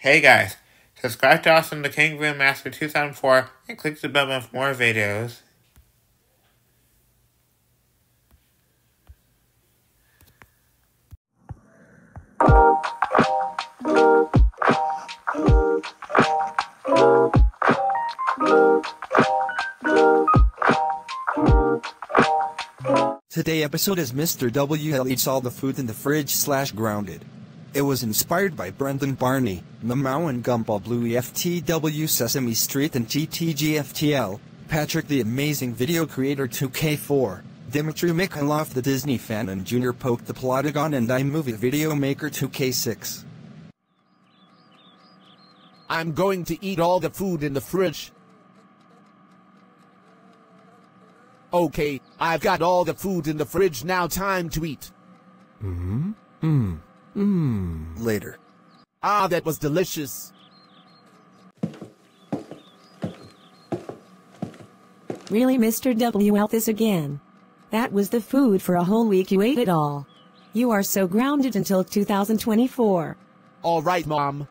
Hey guys, subscribe to Austin the Kangaroo Master 2004 and click the bell for more videos. Today episode is Mr. WL eats all the food in the fridge / grounded. It was inspired by Brendan Barney, Mamau and Gumball Blue FTW Sesame Street and GTGFTL, Patrick the Amazing Video Creator 2K4, Dimitri Mikhailov the Disney fan and Junior Poke the Plotagon and iMovie Video Maker 2K6. I'm going to eat all the food in the fridge. Okay, I've got all the food in the fridge, now time to eat. Later. Ah, that was delicious. Really, Mr. WL, this again? That was the food for a whole week, you ate it all. You are so grounded until 2024. All right, Mom.